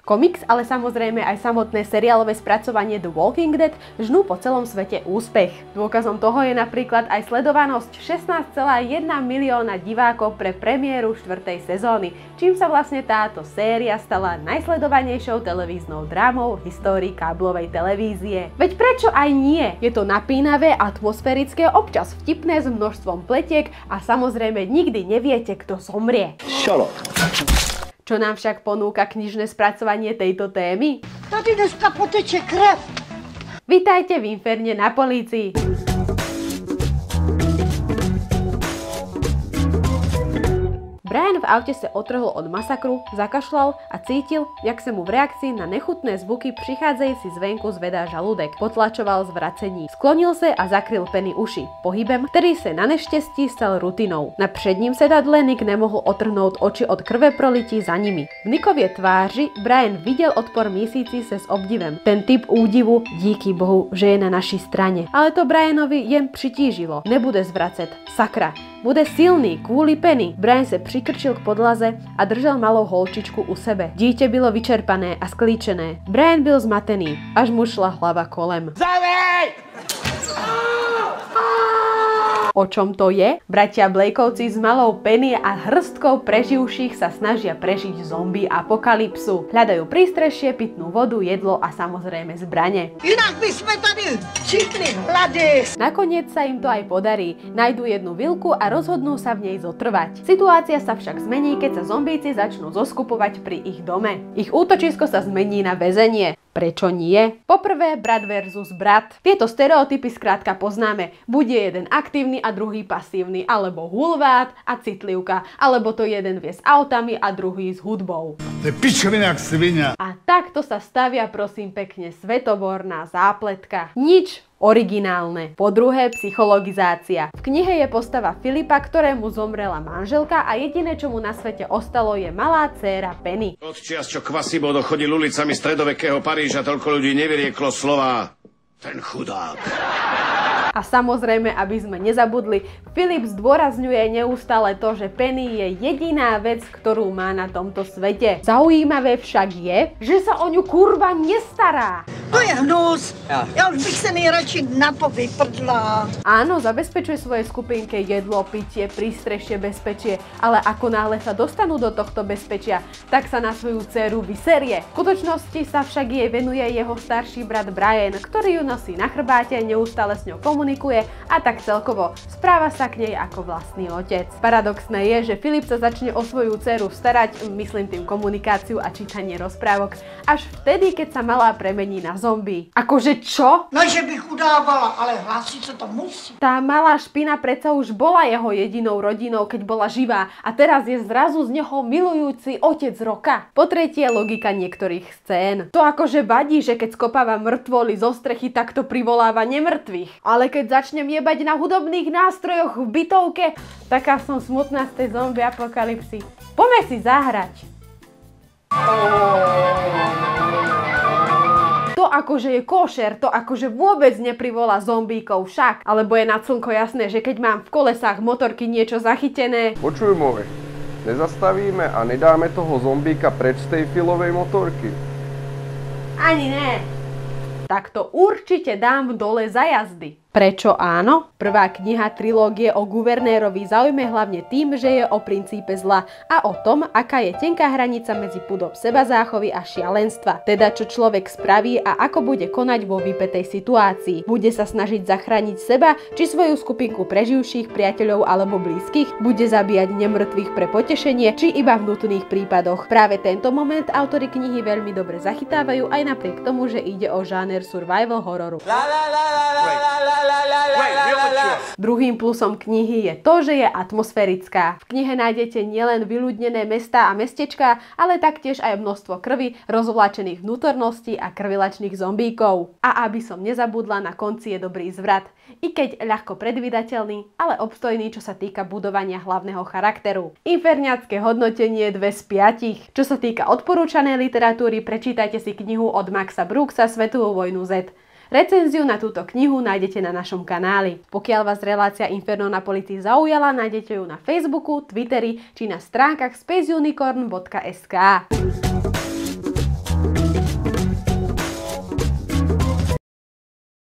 Komiks, ale samozrejme aj samotné seriálové spracovanie The Walking Dead žnú po celom svete úspech. Dôkazom toho je napríklad aj sledovanosť 16,1 milióna divákov pre premiéru 4. sezóny, čím sa vlastne táto séria stala najsledovanejšou televíznou drámou v histórii káblovej televízie. Veď prečo aj nie? Je to napínavé, atmosférické, občas vtipné s množstvom pletiek a samozrejme nikdy neviete, kto zomrie. Čo nám však ponúka knižné spracovanie tejto témy? Tady dneska poteče krev. Vitajte v Inferne na polícii. Brian v aute sa otrhol od masakru, zakašľal a cítil, jak sa mu v reakcii na nechutné zvuky prichádzajúci zvenku zvedá žalúdek. Potlačoval zvracení. Sklonil sa a zakryl Penny uši. Pohybem, ktorý sa na nešťastí stal rutinou. Na předním sedadle Nick nemohol otrhnúť oči od krve prolití za nimi. V Nickovie tváři Brian videl odpor mísíci sa s obdivem. Ten typ údivu, díky Bohu, že je na naší strane. Ale to Brianovi jen přitížilo. Nebude zvracet. Sakra. Bude silný kvôli Penny. Brian sa prikrčil k podlaze a držal malou holčičku u sebe. Dieťa bylo vyčerpané a sklíčené. Brian byl zmatený, až mu šla hlava kolem. Zavej! O čom to je? Bratia Blakeovci s malou Penny a hrstkou preživších sa snažia prežiť zombie apokalypsu. Hľadajú prístrešie, pitnú vodu, jedlo a samozrejme zbrane. Inak by sme tady čitli hlady. Nakoniec sa im to aj podarí. Najdú jednu vilku a rozhodnú sa v nej zotrvať. Situácia sa však zmení, keď sa zombíci začnú zoskupovať pri ich dome. Ich útočisko sa zmení na väzenie. Prečo nie? Poprvé brat versus brat. Tieto stereotypy skrátka poznáme. Bude jeden aktívny a druhý pasívny, alebo hulvát a citlivka, alebo to jeden vie s autami a druhý s hudbou. To je pičovina jak svinia. A takto sa stavia, prosím pekne, svetoborná zápletka. Nič originálne. Po druhé, psychologizácia. V knihe je postava Filipa, ktorému zomrela manželka a jediné, čo mu na svete ostalo, je malá dcéra Penny. Od čias, čo Quasimodo chodil ulicami stredovekého Paríža, toľko ľudí nevyrieklo slová ten chudák. A samozrejme, aby sme nezabudli, Filip zdôrazňuje neustále to, že Penny je jediná vec, ktorú má na tomto svete. Zaujímavé však je, že sa o ňu kurva nestará. To je hnus. Ja už bych sa nejradši napovyprdla. Áno, zabezpečuje svojej skupinke jedlo, pitie, prístrešie, bezpečie, ale ako náhle sa dostanú do tohto bezpečia, tak sa na svoju dceru vyserie. V skutočnosti sa však jej venuje jeho starší brat Brian, ktorý ju nosí na chrbáte, neustále s ňou komunikuje a tak celkovo správa sa k nej ako vlastný otec. Paradoxné je, že Filip sa začne o svoju dceru starať, myslím tým komunikáciu a čítanie rozprávok, až vtedy, keď sa malá premení na zombie. Akože čo? No, že bych udávala, ale hlásiť sa to musí. Tá malá špina predsa už bola jeho jedinou rodinou, keď bola živá a teraz je zrazu z neho milujúci otec roka. Po tretie, logika niektorých scén. To akože vadí, že keď skopáva mŕtvoly zo strechy, tak to privoláva nemrtvých. Ale keď začnem jebať na hudobných nástrojoch v bytovke, taká som smutná z tej zombie apokalypsy. Poďme si zahrať. To akože je košer, to akože vôbec neprivolá zombíkov však. Alebo je na slnko jasné, že keď mám v kolesách motorky niečo zachytené. Počuj môj, nezastavíme a nedáme toho zombíka preč z tej filovej motorky. Ani ne. Tak to určite dám dole za jazdy. Prečo áno? Prvá kniha trilógie o guvernérovi zaujme hlavne tým, že je o princípe zla a o tom, aká je tenká hranica medzi pudom sebazáchovy a šialenstva. Teda čo človek spraví a ako bude konať vo vypätej situácii. Bude sa snažiť zachrániť seba či svoju skupinku preživších, priateľov alebo blízkych? Bude zabíjať nemrtvých pre potešenie či iba v nutných prípadoch? Práve tento moment autori knihy veľmi dobre zachytávajú aj napriek tomu, že ide o žáner survival hororu. Druhým plusom knihy je to, že je atmosférická. V knihe nájdete nielen vyľudnené mestá a mestečká, ale taktiež aj množstvo krvi, rozvláčených vnútorností a krvilačných zombíkov. A aby som nezabudla, na konci je dobrý zvrat. I keď ľahko predvídateľný, ale obstojný, čo sa týka budovania hlavného charakteru. Inferniacké hodnotenie 2 z 5. Čo sa týka odporúčanej literatúry, prečítajte si knihu od Maxa Brooksa Svetovú vojnu Z. Recenziu na túto knihu nájdete na našom kanáli. Pokiaľ vás relácia Inferno na polícii zaujala, nájdete ju na Facebooku, Twitteri či na stránkach spaceunicorn.sk.